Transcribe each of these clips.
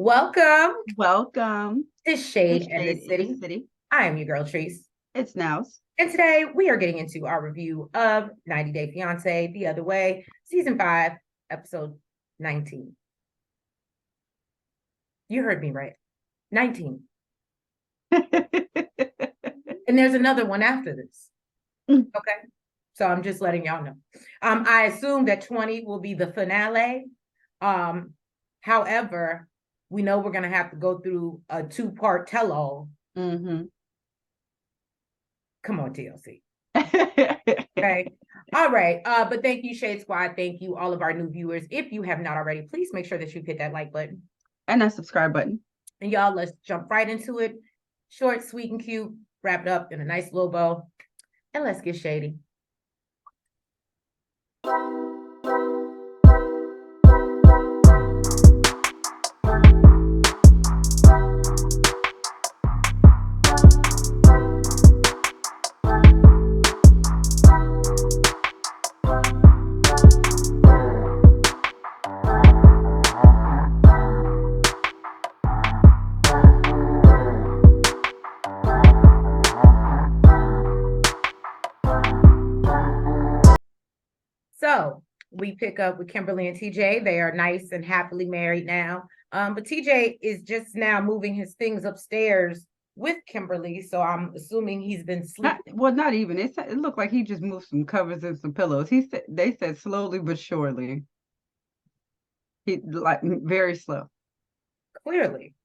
Welcome Welcome to to Shade and the Shade in the City. City. I am your girl, Treese. It's Nows. And today we are getting into our review of 90 Day Fiancé, The Other Way, Season 5, Episode 19. You heard me right. 19. And there's another one after this. Okay. So I'm just letting y'all know. I assume that 20 will be the finale. However, we know we're going to have to go through a 2-part tell-all. Mm-hmm. Come on, TLC. Okay. All right. But thank you, Shade Squad. Thank you, all of our new viewers. If you have not already, please make sure that you hit that like button. And that subscribe button. And y'all, let's jump right into it. Short, sweet, and cute. Wrap it up in a nice little bow. And let's get shady. So we pick up with Kimberly and TJ. They are nice and happily married now. But TJ is just now moving his things upstairs with Kimberly. So I'm assuming he's been sleeping. Not even. It looked like he just moved some covers and some pillows. They said slowly but surely. He like very slow. Clearly.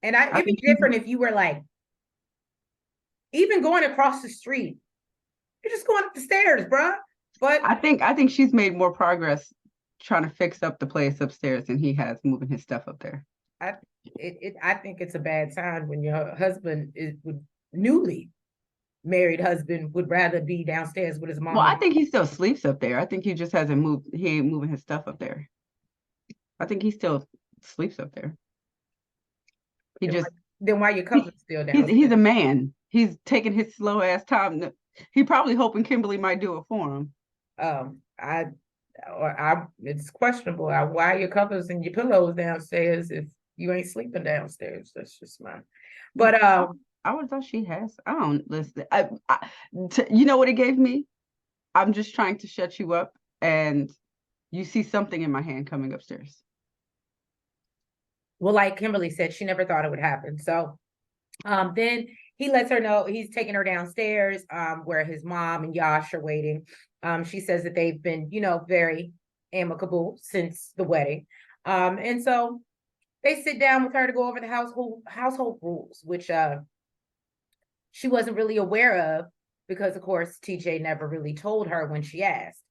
And it'd be different if you were like, even going across the street. You're just going up the stairs, bruh. But I think she's made more progress trying to fix up the place upstairs than he has moving his stuff up there. I think it's a bad sign when your husband newly married husband would rather be downstairs with his mom. Well, I think he still sleeps up there. I think he just hasn't moved. He ain't moving his stuff up there. I think he still sleeps up there. Then why your cousin's still down? He's a man. He's taking his slow ass time. He probably hoping Kimberly might do it for him. It's questionable. Why your covers and your pillows downstairs if you ain't sleeping downstairs? That's just mine. But I would thought she has. I don't listen. You know what it gave me? I'm just trying to shut you up, and you see something in my hand coming upstairs. Well, like Kimberly said, she never thought it would happen. So then he lets her know he's taking her downstairs where his mom and Yash are waiting. She says that they've been, very amicable since the wedding. And so they sit down with her to go over the household rules, which she wasn't really aware of because, of course, TJ never really told her when she asked.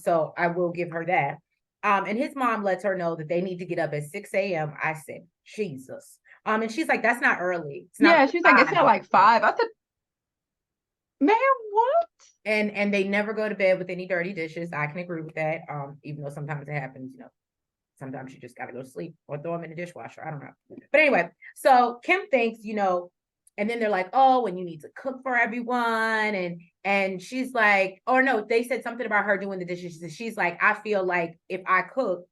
So I will give her that. And his mom lets her know that they need to get up at 6 a.m. I said, Jesus. And she's like, that's not early. She's like, it's not like 5. I said, ma'am, what? And they never go to bed with any dirty dishes. I can agree with that. Even though sometimes it happens, sometimes you just got to go to sleep or throw them in the dishwasher. I don't know. But anyway, so Kim thinks, and then they're like, oh, and you need to cook for everyone. And she's like, oh no, they said something about her doing the dishes. And she's like, I feel like if I cook,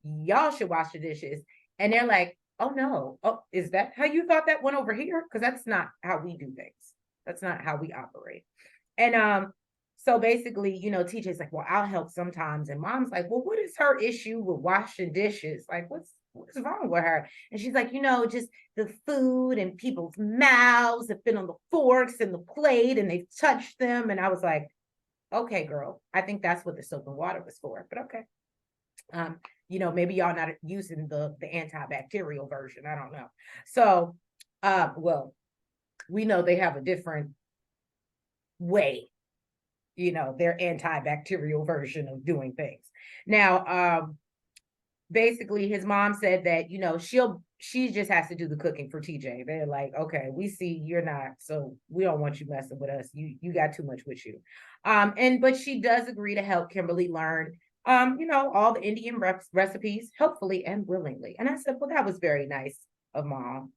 y'all should wash the dishes. And they're like, oh no. Oh, is that how you thought that went over here? Because that's not how we do things. That's not how we operate. And so basically, TJ's like, well, I'll help sometimes. And mom's like, well, what is her issue with washing dishes? Like, what's wrong with her? And she's like, just the food and people's mouths have been on the forks and the plate and they've touched them. And I was like, okay, girl, I think that's what the soap and water was for. But okay. Maybe y'all not using the antibacterial version. I don't know. So, well, we know they have a different way, their antibacterial version of doing things. Now, basically his mom said that, she just has to do the cooking for TJ. They're like, okay, we see you're not, so we don't want you messing with us. You got too much with you. But she does agree to help Kimberly learn, all the Indian recipes, helpfully and willingly. And I said, well, that was very nice of mom.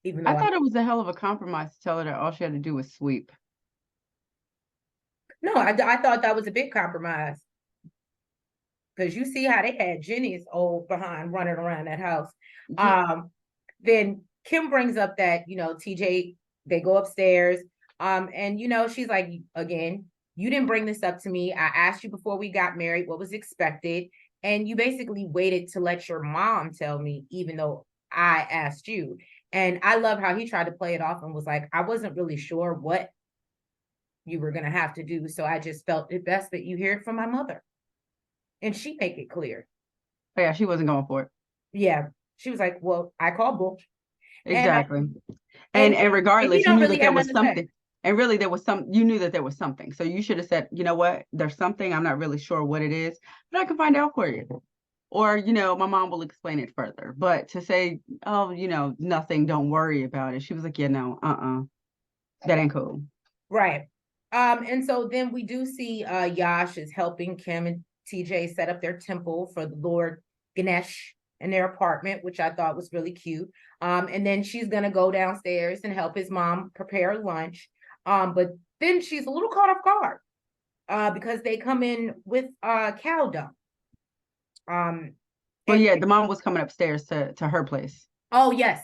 Even though I thought it was a hell of a compromise to tell her that all she had to do was sweep. No, I thought that was a big compromise. because you see how they had Jenny's old behind running around that house. Yeah. Then Kim brings up that, TJ, they go upstairs. And she's like, again, you didn't bring this up to me. I asked you before we got married what was expected. And you basically waited to let your mom tell me, even though I asked you. And I love how he tried to play it off and was like, I wasn't really sure what you were going to have to do. So I just felt it best that you hear it from my mother. And she make it clear. But yeah, she wasn't going for it. Yeah. She was like, well, I called bull. Exactly. And Regardless, he you don't knew really that there have was nothing to say. something. And really you knew that there was something. So you should have said, you know what, there's something, I'm not really sure what it is, but I can find out for you. Or, my mom will explain it further. But to say, oh, nothing, don't worry about it. She was like, yeah, no, that ain't cool. Right. And so then we do see Yash is helping Kim and TJ set up their temple for the Lord Ganesh in their apartment, which I thought was really cute. And then she's gonna go downstairs and help his mom prepare lunch. But then she's a little caught off guard because they come in with cow dung. Well, yeah, the mom was coming upstairs to her place. Oh, yes.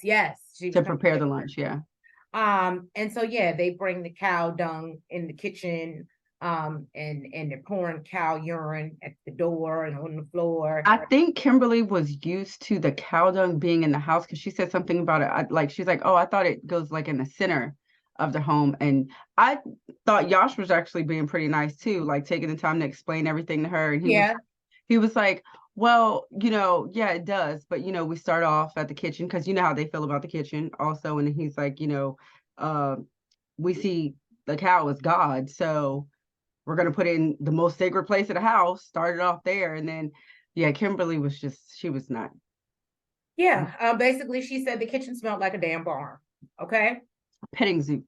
To prepare the lunch, yeah. And so yeah, they bring the cow dung in the kitchen, and they're pouring cow urine at the door and on the floor. I think Kimberly was used to the cow dung being in the house because she said something about it. She's like, oh, I thought it goes like in the center of the home. And I thought Yash was actually being pretty nice too, like taking the time to explain everything to her. And he was like, well, yeah, it does. But, we start off at the kitchen because you know how they feel about the kitchen also. And he's like, we see the cow as God. So we're going to put it in the most sacred place of the house, started off there. And then, yeah, Kimberly was she was not. Yeah. Basically, she said the kitchen smelled like a damn barn. Okay. Petting zoo.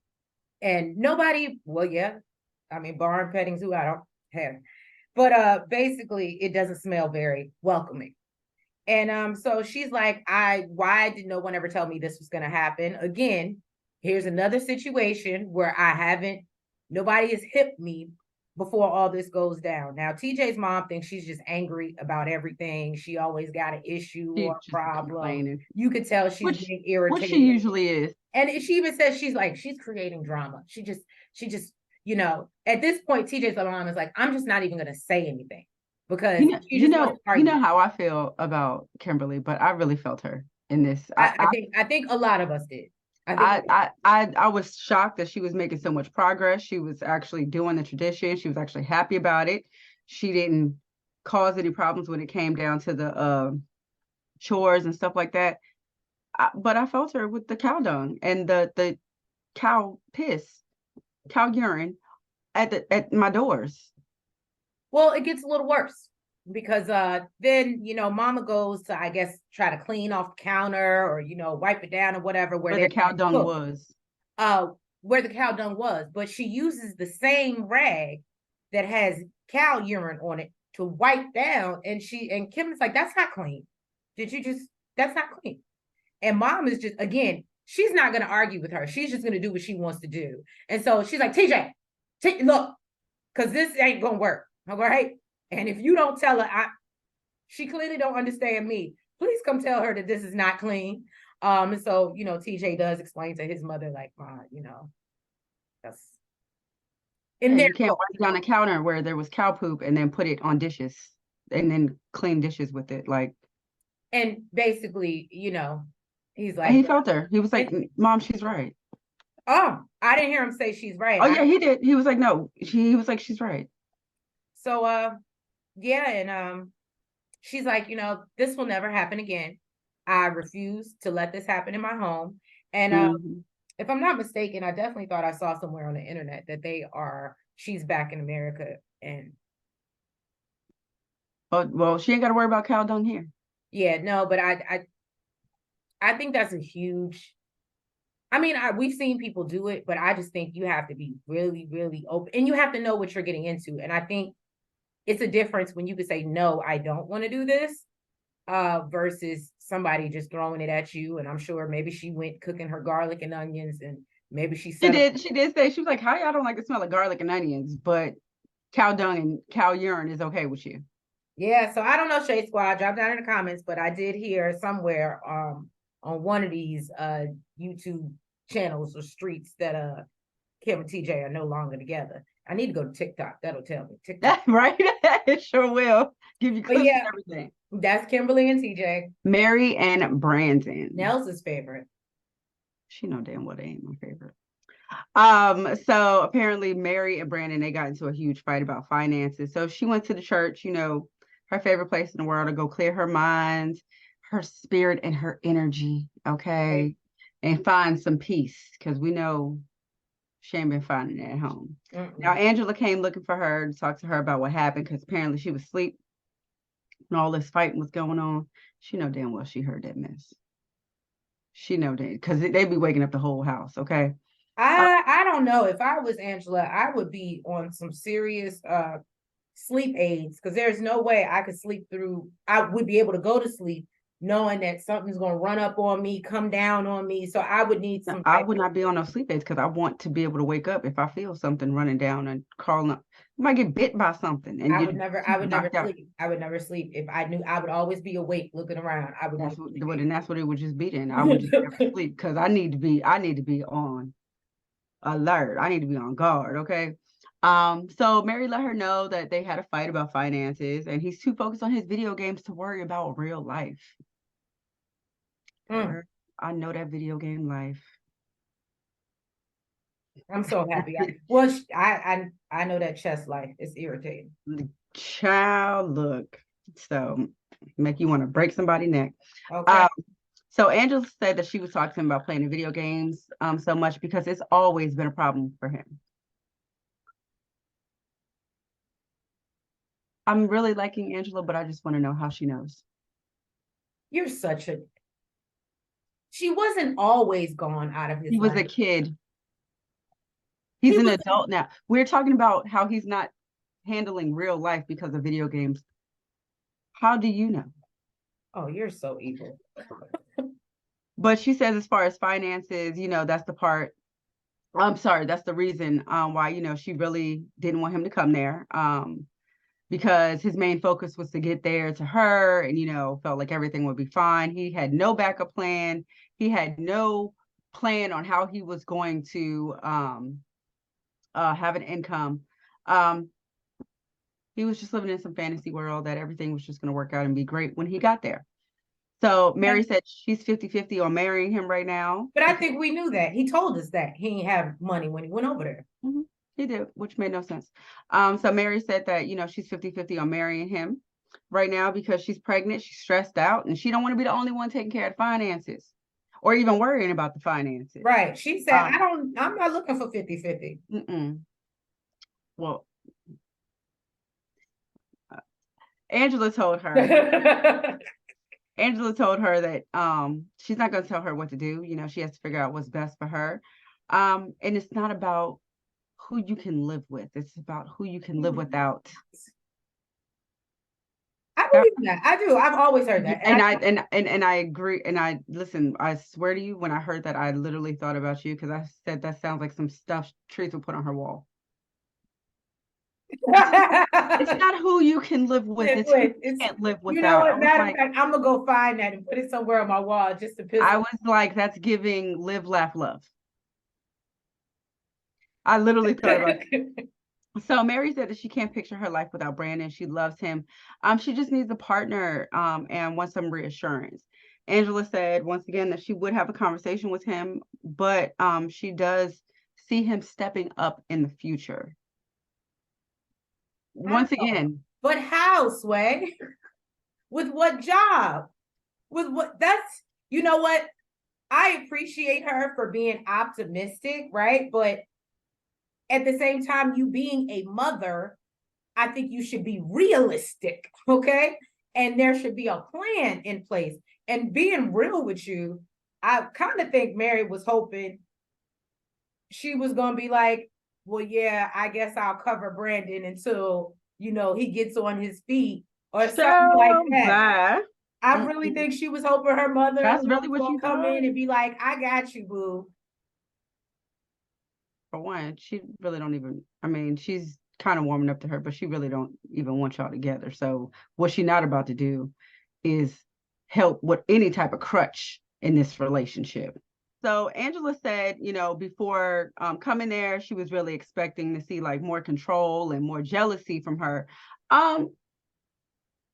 And nobody, well, yeah. I mean, barn, petting zoo, I don't have. But basically, it doesn't smell very welcoming. And so she's like, why did no one ever tell me this was going to happen? Again, here's another situation where nobody has hipped me before all this goes down. Now, TJ's mom thinks she's just angry about everything. She always got an issue or a problem. Complaining. You could tell she's being irritated. Which she usually is. And she even says she's creating drama. She just, at this point, TJ's mom is like, I'm just not even going to say anything because you know how I feel about Kimberly, but I really felt her in this. I think a lot of us did. I was shocked that she was making so much progress. She was actually doing the tradition. She was actually happy about it. She didn't cause any problems when it came down to the chores and stuff like that. But I felt her with the cow dung and the cow piss, cow urine at my doors. Well, it gets a little worse because then mama goes to, I guess, try to clean off the counter or wipe it down or whatever where the cow dung was. Where the cow dung was, but she uses the same rag that has cow urine on it to wipe down, and Kim is like, that's not clean. That's not clean. And mom is just, again, she's not going to argue with her. She's just going to do what she wants to do. And so she's like, TJ, look, because this ain't going to work. All right. And if you don't tell her, she clearly don't understand me. Please come tell her that this is not clean. So, TJ does explain to his mother, like, that's in there. You can't wipe down a counter where there was cow poop and then put it on dishes and then clean dishes with it. And basically, he's like, he felt her. He was like, Mom, she's right. Oh, I didn't hear him say she's right. Oh, yeah, he did. He was like, no, he was like, she's right. So, yeah. And, she's like, this will never happen again. I refuse to let this happen in my home. And, if I'm not mistaken, I definitely thought I saw somewhere on the internet that she's back in America. And. Well, she ain't got to worry about cow dung here. Yeah, no, but I think that's a huge, we've seen people do it, but I just think you have to be really, really open and you have to know what you're getting into. And I think it's a difference when you could say, no, I don't want to do this, versus somebody just throwing it at you. And I'm sure maybe she went cooking her garlic and onions and maybe she did say, she was like, hi, I don't like the smell of garlic and onions, but cow dung and cow urine is okay with you. Yeah, so I don't know, Shade Squad, drop down in the comments, but I did hear somewhere on one of these YouTube channels or streets that Kim and TJ are no longer together. I need to go to TikTok. That'll tell me. TikTok. Right? It sure will give you But clips yeah, and everything. that's Kimberly and TJ. Mary and Brandon. Nels's favorite. She know damn well they ain't my favorite. So apparently Mary and Brandon, they got into a huge fight about finances. So she went to the church, her favorite place in the world, to go clear her mind, her spirit, and her energy, okay? Right. And find some peace, because we know she ain't been finding it at home. Now, Mm-mm. Angela came looking for her to talk to her about what happened, because apparently she was asleep when all this fighting was going on. She know damn well she heard that mess. She know that, because they be waking up the whole house, okay? I don't know. If I was Angela, I would be on some serious sleep aids, because there's no way I could sleep through. I would be able to go to sleep knowing that something's gonna run up on me, come down on me. So I would need some I type would of. not be on no sleep aids, because I want to be able to wake up if I feel something running down and crawling up. You might get bit by something and I you would never knocked out. sleep. I would never sleep. If I knew, I would always be awake looking around. I would That's never what, sleep. and that's what it would just be then. I would just never sleep, because I need to be on alert. I need to be on guard. Okay. So Mary let her know that they had a fight about finances, and he's too focused on his video games to worry about real life. Girl, I know that video game life. I'm so happy. I know that chess life is irritating. Child, look. So make you want to break somebody's neck. Okay. So Angela said that she was talking to him about playing the video games so much because it's always been a problem for him. I'm really liking Angela, but I just want to know how she knows. You're such a. She wasn't always gone out of his He was life. a kid. He's an adult now. We're talking about how he's not handling real life because of video games. How do you know? Oh, you're so evil. But she says, as far as finances, that's the part. I'm sorry, that's the reason why, she really didn't want him to come there. Because his main focus was to get there to her and, felt like everything would be fine. He had no backup plan. He had no plan on how he was going to have an income. He was just living in some fantasy world that everything was just going to work out and be great when he got there. So Mary said she's 50-50 on marrying him right now. But I think we knew that. He told us that he didn't have money when he went over there. Mm-hmm. He did, which made no sense. So Mary said that, she's 50-50 on marrying him right now because she's pregnant, she's stressed out, and she don't want to be the only one taking care of the finances or even worrying about the finances. Right. She said, I'm not looking for 50-50. Well, Angela told her that she's not going to tell her what to do. She has to figure out what's best for her. And it's not about who you can live with. It's about who you can live without. I believe that. I do. I've always heard that. And I agree. And listen, I swear to you, when I heard that, I literally thought about you, because I said that sounds like some stuff Teresa would put on her wall. It's not who you can live with. It's who you can't live without. You know what? Matter of fact, I'm gonna go find that and put it somewhere on my wall just to piss. I was like, that's giving live, laugh, love. I literally thought about it. So Mary said that she can't picture her life without Brandon. She loves him. She just needs a partner and wants some reassurance. Angela said once again that she would have a conversation with him, but she does see him stepping up in the future. Once again. But how, Sway? With what job? With what? That's, you know what? I appreciate her for being optimistic, right? But at the same time, you being a mother, I think you should be realistic, okay? And there should be a plan in place. And being real with you, I kind of think Mary was hoping she was going to be like, well, yeah, I guess I'll cover Brandon until, he gets on his feet or something like that. I really think she was hoping her mother was going to come in and be like, I got you, boo. For one, she really don't even, she's kind of warming up to her, but she really don't even want y'all together. So what she not about to do is help with any type of crutch in this relationship. So Angela said, before coming there, she was really expecting to see like more control and more jealousy from her.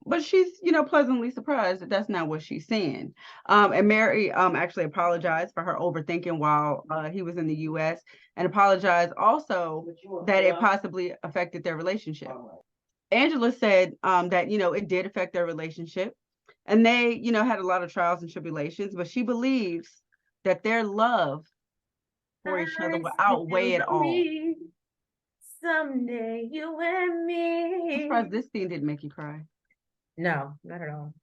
But she's, pleasantly surprised that that's not what she's seeing. And Mary actually apologized for her overthinking while he was in the U.S. and apologized also that it possibly affected their relationship. Angela said that, it did affect their relationship. And they, had a lot of trials and tribulations, but she believes that their love for each other will outweigh it all. Someday, you and me. I'm surprised this scene didn't make you cry. No, not at all.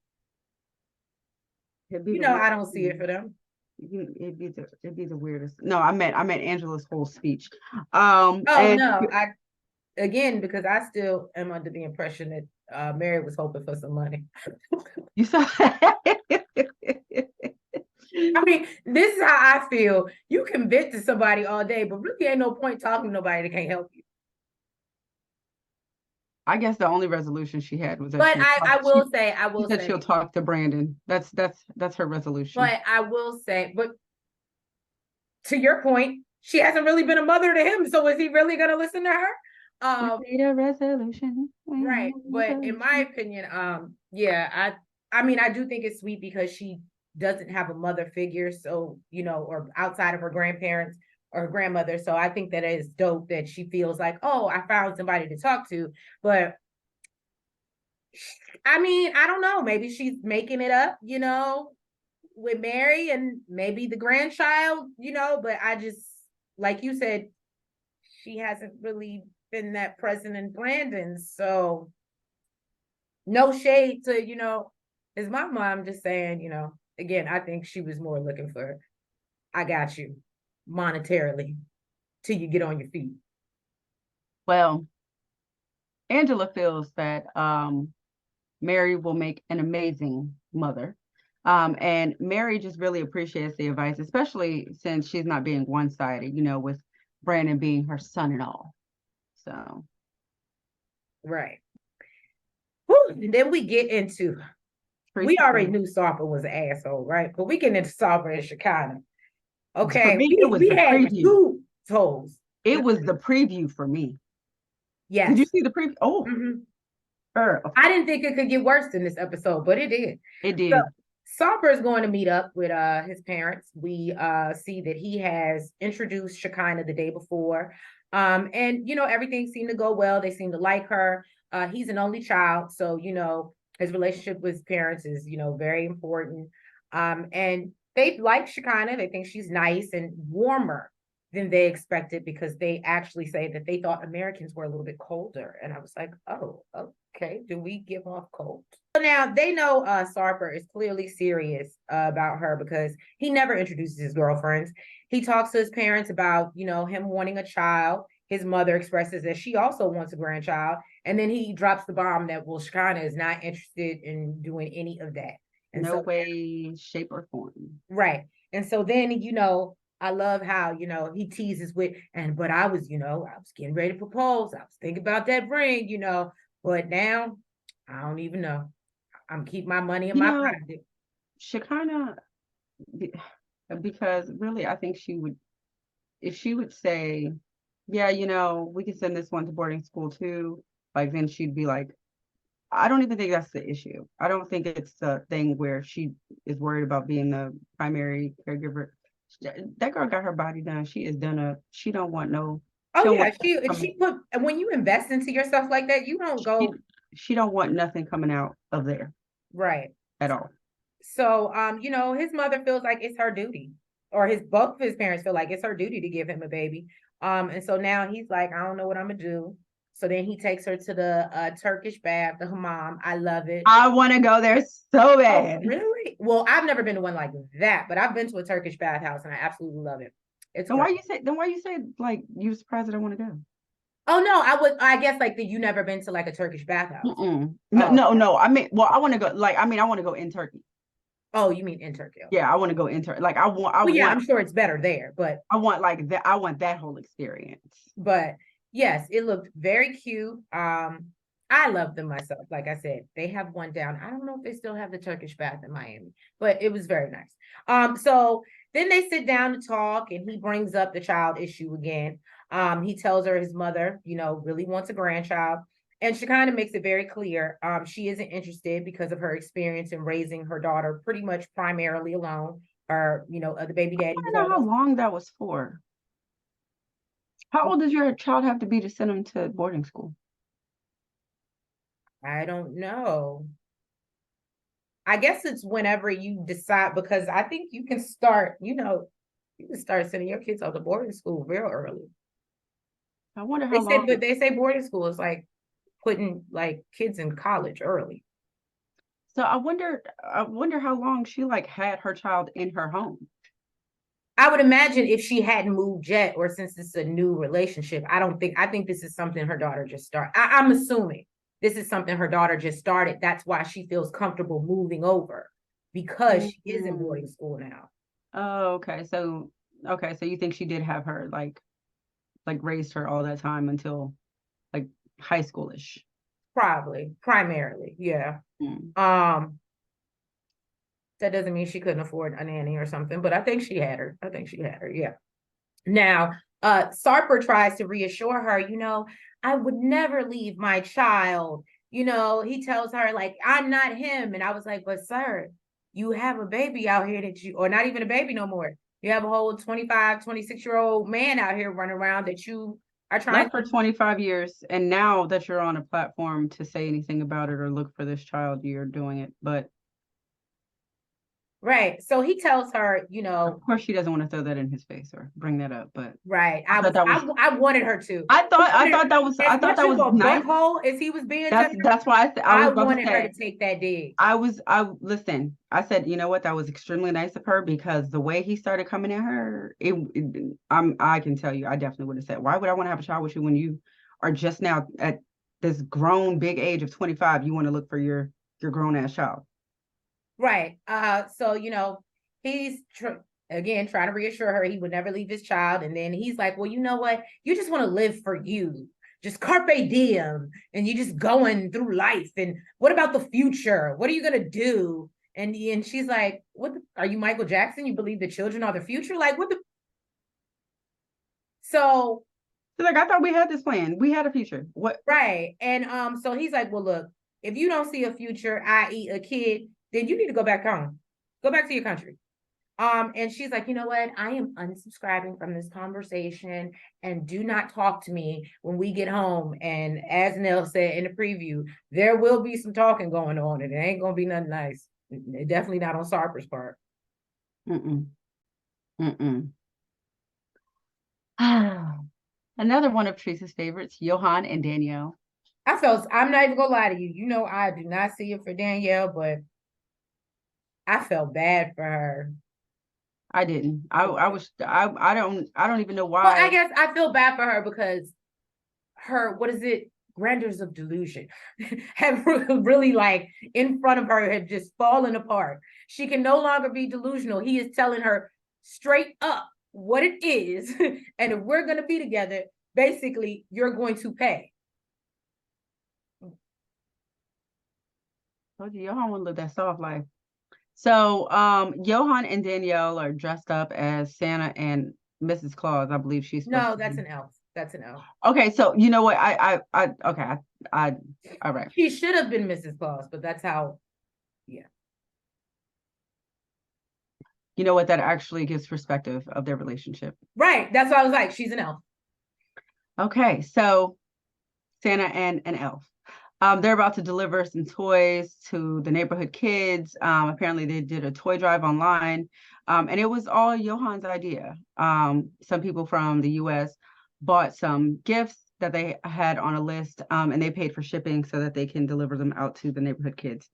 You know, I don't see it for them. It'd be the weirdest. No, I meant Angela's whole speech. No, because I still am under the impression that Mary was hoping for some money. You saw. I mean, this is how I feel. You can vent to somebody all day, but really ain't no point talking to nobody that can't help you. I guess the only resolution she had was that. But I will say she'll talk to Brandan. That's her resolution. But I will say, but to your point, she hasn't really been a mother to him. So is he really going to listen to her? Need a resolution. Right. But in my opinion, yeah, I mean, I do think it's sweet because she doesn't have a mother figure. So, or outside of her grandparents or her grandmother. So I think that is dope that she feels like, oh, I found somebody to talk to. But I mean, I don't know. Maybe she's making it up, with Mary and maybe the grandchild, but I just, like you said, she hasn't really been that present in Brandan. So no shade to, as my mom just saying, again, I think she was more looking for, I got you monetarily till you get on your feet. Well, Angela feels that Mary will make an amazing mother. And Mary just really appreciates the advice, especially since she's not being one-sided, with Brandan being her son-in-law. So. Right. Whew, then we get into, we already knew Sarper was an asshole, right? But we get into Sarper and Shekinah. Okay, for me, it was we the had preview. 2 toes. It was the preview for me. Yes. Did you see the preview? Oh. Mm-hmm. I didn't think it could get worse than this episode, but it did. It did. So, Sarper is going to meet up with his parents. We see that he has introduced Shekinah the day before. And, everything seemed to go well. They seem to like her. He's an only child. So, his relationship with his parents is, very important. And they like Shekinah. They think she's nice and warmer than they expected because they actually say that they thought Americans were a little bit colder. And I was like, oh, okay. Do we give off cold? So now they know Sarper is clearly serious about her because he never introduces his girlfriends. He talks to his parents about, him wanting a child. His mother expresses that she also wants a grandchild. And then he drops the bomb that, well, Shekinah is not interested in doing any of that. And no way, shape, or form. Right. And so then, I love how, he teases with, but I was getting ready to propose. I was thinking about that ring, but now I don't even know. I'm keeping my money in my pocket. Shekinah, because really, I think if she would say, yeah, we can send this one to boarding school too, like then she'd be like, I don't even think that's the issue. I don't think it's the thing where she is worried about being the primary caregiver. That girl got her body done. She is done she don't want no. Oh yeah, when you invest into yourself like that, you don't go. She don't want nothing coming out of there. Right. At all. So his mother feels like it's her duty, or both of his parents feel like it's her duty to give him a baby. And so now he's like, I don't know what I'm gonna do. So then he takes her to the Turkish bath, the hammam. I love it. I want to go there so bad. Oh, really? Well, I've never been to one like that, but I've been to a Turkish bathhouse and I absolutely love it. Then why you say like you're surprised that I want to go? Oh no, I guess like that you never been to like a Turkish bathhouse. No. I mean, well, I want to go. I want to go in Turkey. Oh, you mean in Turkey? Okay. Yeah, I want to go in Turkey. Like I'm sure it's better there, but I want like that. I want that whole experience. But Yes, it looked very cute. I love them myself. Like I said, they have one down. I don't know if they still have the Turkish bath in Miami, but it was very nice. So then they sit down to talk, and he brings up the child issue again. He tells her his mother, really wants a grandchild. And she kind of makes it very clear she isn't interested because of her experience in raising her daughter pretty much primarily alone. Or, the baby daddy I was don't know how always. long that was for. How old does your child have to be to send them to boarding school? I don't know. I guess it's whenever you decide, because I think you can start, you can start sending your kids off to boarding school real early. I wonder They how say, long. but they say boarding school is like putting like kids in college early. So I wonder how long she like had her child in her home. I would imagine if she hadn't moved yet, or since this is a new relationship, I think this is something her daughter just started. I'm assuming this is something her daughter just started. That's why she feels comfortable moving over, because she is in Mm-hmm. boarding school now. Oh, okay. So you think she did have her like raised her all that time until like high schoolish. Probably, primarily, yeah. Mm. Um, that doesn't mean she couldn't afford a nanny or something, but I think she had her. Yeah. Now, Sarper tries to reassure her, I would never leave my child. He tells her, like, I'm not him. And I was like, but sir, you have a baby out here or not even a baby no more. You have a whole 25, 26-year-old man out here running around that you are trying Left for to. 25 years, and now that you're on a platform to say anything about it or look for this child, you're doing it. But Right. So he tells her, of course, she doesn't want to throw that in his face or bring that up. But right. I thought that was I wanted her to. I As thought much that of was a nice. butthole as he was being to her, That's why I I was about to wanted her to say take that dig. I listen. I said, you know what, that was extremely nice of her because the way he started coming at her, I can tell you, I definitely would have said, why would I want to have a child with you when you are just now at this grown big age of 25? You want to look for your grown ass child. Right. So, he's again trying to reassure her he would never leave his child. And then he's like, well, you know what? You just want to live for you. Just carpe diem. And you just going through life. And what about the future? What are you gonna do? And she's like, are you Michael Jackson? You believe the children are the future? Like what the so She's like, I thought we had this plan. We had a future. What? right. And so he's like, well, look, if you don't see a future, i.e. a kid, then you need to go back home. Go back to your country. And she's like, you know what? I am unsubscribing from this conversation and do not talk to me when we get home. And as Nell said in the preview, there will be some talking going on, and it ain't gonna be nothing nice. Definitely not on Sarper's part. Mm-mm. Mm-mm. Another one of Teresa's favorites, Yohan and Danielle. I'm not even gonna lie to you. I do not see it for Danielle, but I felt bad for her. I didn't. I don't even know Well, I why. guess I feel bad for her because what is it, grandeurs of delusion have really like in front of her have just fallen apart. She can no longer be delusional. He is telling her straight up what it is. And if we're going to be together, basically you're going to pay. Told you, Yohan wouldn't live that soft life. So Yohan and Danielle are dressed up as Santa and Mrs. Claus. I believe she's supposed No, to that's be. an elf. That's an elf. Okay, so you know what? Okay, all right. She should have been Mrs. Claus, but that's how. Yeah. You know what? That actually gives perspective of their relationship. Right. That's why I was like, she's an elf. Okay, so Santa and an elf. They're about to deliver some toys to the neighborhood kids. Apparently, they did a toy drive online, and it was all Johan's idea. Some people from the U.S. bought some gifts that they had on a list, and they paid for shipping so that they can deliver them out to the neighborhood kids.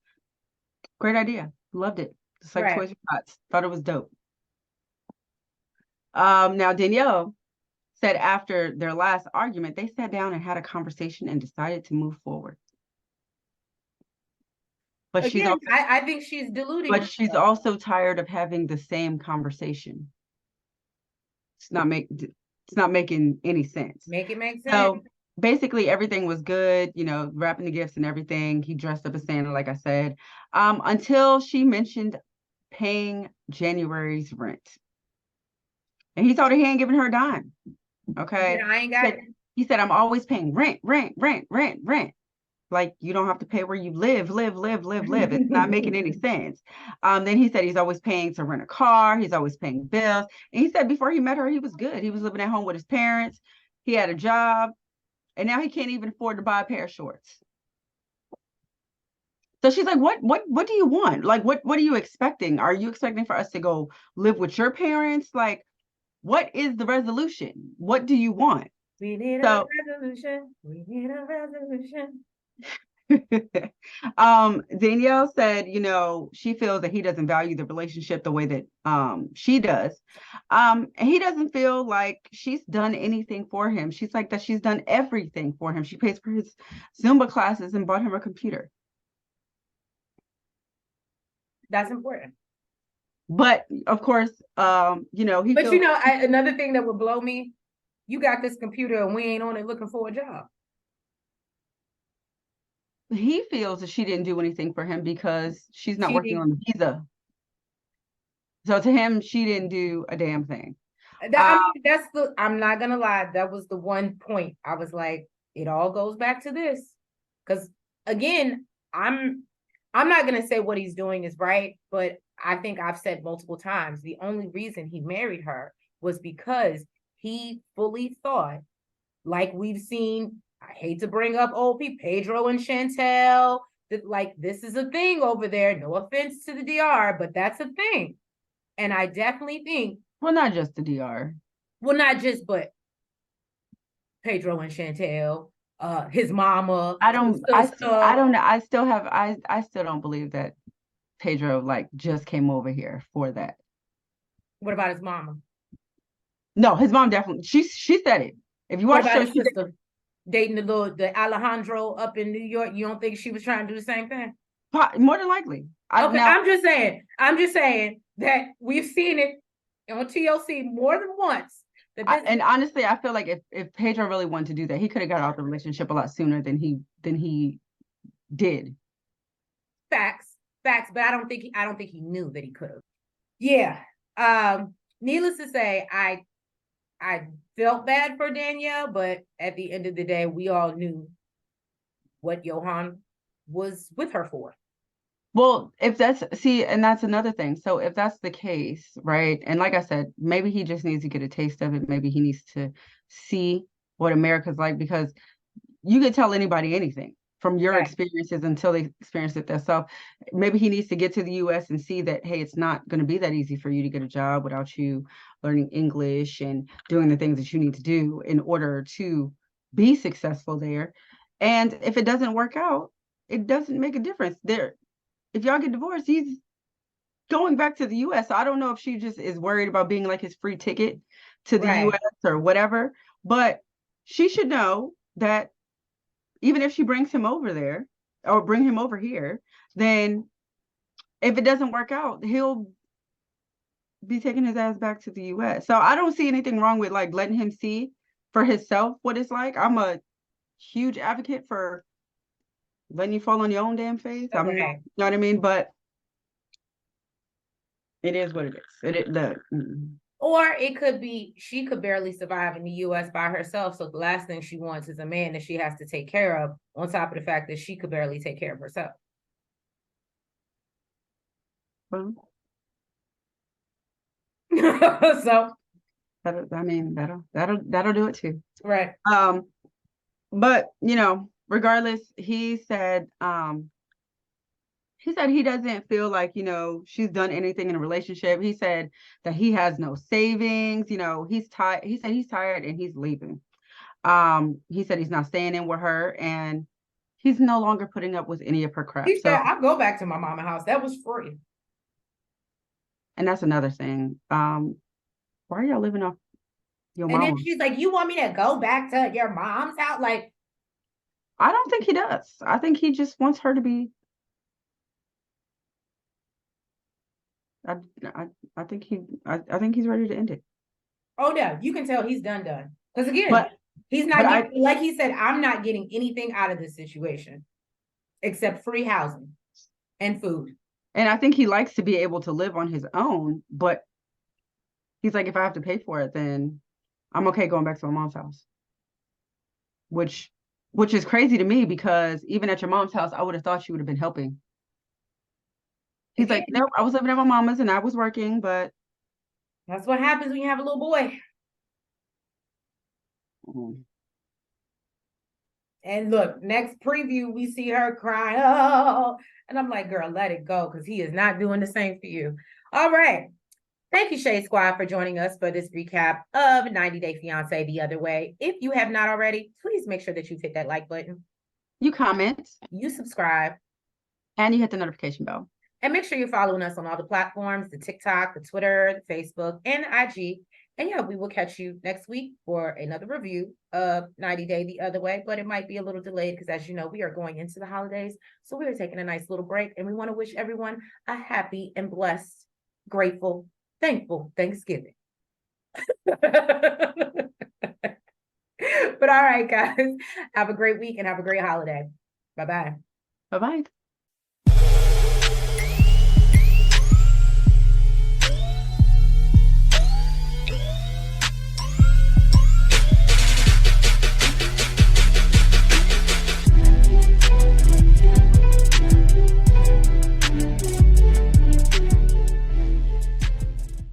Great idea. Loved it. Just like Right. Toys for Tots. Thought it was dope. Now, Danielle said after their last argument, they sat down and had a conversation and decided to move forward. But she's Again, also I think she's deluding she's herself. also tired of having the same conversation. It's not making any sense. Make it make So sense. basically everything was good, wrapping the gifts and everything. He dressed up as Santa, like I said, until she mentioned paying January's rent. And he told her he ain't giving her a dime. Okay. I ain't got it. He said, I'm always paying rent, rent, rent, rent, rent. Like, you don't have to pay where you live. It's not making any sense. Then he said he's always paying to rent a car. He's always paying bills. And he said before he met her, he was good. He was living at home with his parents. He had a job. And now he can't even afford to buy a pair of shorts. So she's like, what do you want? Like, what are you expecting? Are you expecting for us to go live with your parents? Like, what is the resolution? What do you want? We need a resolution. We need a resolution. Danielle said, she feels that he doesn't value the relationship the way that she does. And he doesn't feel like she's done anything for him. She's like that she's done everything for him. She pays for his Zumba classes and bought him a computer. That's important. But of course, another thing that would blow me, you got this computer and we ain't on it looking for a job. He feels that she didn't do anything for him because she's not working on the visa. So to him, she didn't do a damn thing. I'm not gonna lie, that was the one point I was like, it all goes back to this. Because again, I'm not gonna say what he's doing is right, but I think I've said multiple times, the only reason he married her was because he fully thought, like we've seen, I hate to bring up old people, Pedro and Chantel, that like this is a thing over there. No offense to the DR, but that's a thing. And I definitely think, well, not just the DR. Well, not just, but Pedro and Chantel, his mama. I don't know. I still don't believe that Pedro like just came over here for that. What about his mama? No, his mom definitely. She said it. If you watch his sister dating the Alejandro up in New York, you don't think she was trying to do the same thing? More than likely. I'm just saying that we've seen it on TLC more than once. And honestly, I feel like if Pedro really wanted to do that, he could have got out the relationship a lot sooner than he did. Facts, but I don't think he knew that he could have. Yeah. Needless to say, I felt bad for Danielle, but at the end of the day, we all knew what Yohan was with her for. Well, and that's another thing. So if that's the case, right? And like I said, maybe he just needs to get a taste of it. Maybe he needs to see what America's like, because you could tell anybody anything from your experiences until they experience it themselves. Maybe he needs to get to the US and see that, hey, it's not going to be that easy for you to get a job without you learning English and doing the things that you need to do in order to be successful there. And if it doesn't work out, it doesn't make a difference. If y'all get divorced, he's going back to the US. So I don't know if she just is worried about being like his free ticket to the US or whatever, but she should know that even if she brings him over there or bring him over here, then if it doesn't work out, he'll be taking his ass back to the US. So I don't see anything wrong with like letting him see for himself what it's like. I'm a huge advocate for letting you fall on your own damn face. I'm not, you know what I mean? But it is what it is. Or it could be she could barely survive in the US by herself. So the last thing she wants is a man that she has to take care of, on top of the fact that she could barely take care of herself. Well, so that'll do it too. Right. But regardless, he said he doesn't feel like, she's done anything in a relationship. He said that he has no savings. He's tired. He said he's tired and he's leaving. He said he's not staying in with her and he's no longer putting up with any of her crap. He said, I'll go back to my mama's house. That was free. And that's another thing. Why are y'all living off your mama? And then she's like, you want me to go back to your mom's house? Like, I don't think he does. I think he just wants her to be. I think he's ready to end it. Oh no, you can tell he's done. Because again, He's But not getting, like he said, I'm not getting anything out of this situation except free housing and food. and I think he likes to be able to live on his own, but he's like, if I have to pay for it, then I'm okay going back to my mom's house. Which is crazy to me because even at your mom's house, I would have thought she would have been helping. He's Again, like, nope, I was living at my mama's and I was working, but that's what happens when you have a little boy. And look, next preview, we see her crying. Oh, and I'm like, girl, let it go because he is not doing the same for you. All right. Thank you, Shade Squad, for joining us for this recap of 90 Day Fiancé the Other Way. If you have not already, please make sure that you hit that like button, you comment, you subscribe, and you hit the notification bell. and make sure you're following us on all the platforms, the TikTok, the Twitter, the Facebook, and the IG. And yeah, we will catch you next week for another review of 90 Day the Other Way, but it might be a little delayed because, as you know, we are going into the holidays. So we are taking a nice little break, and we want to wish everyone a happy and blessed, grateful, thankful Thanksgiving. But all right, guys, have a great week and have a great holiday. Bye-bye. Bye-bye.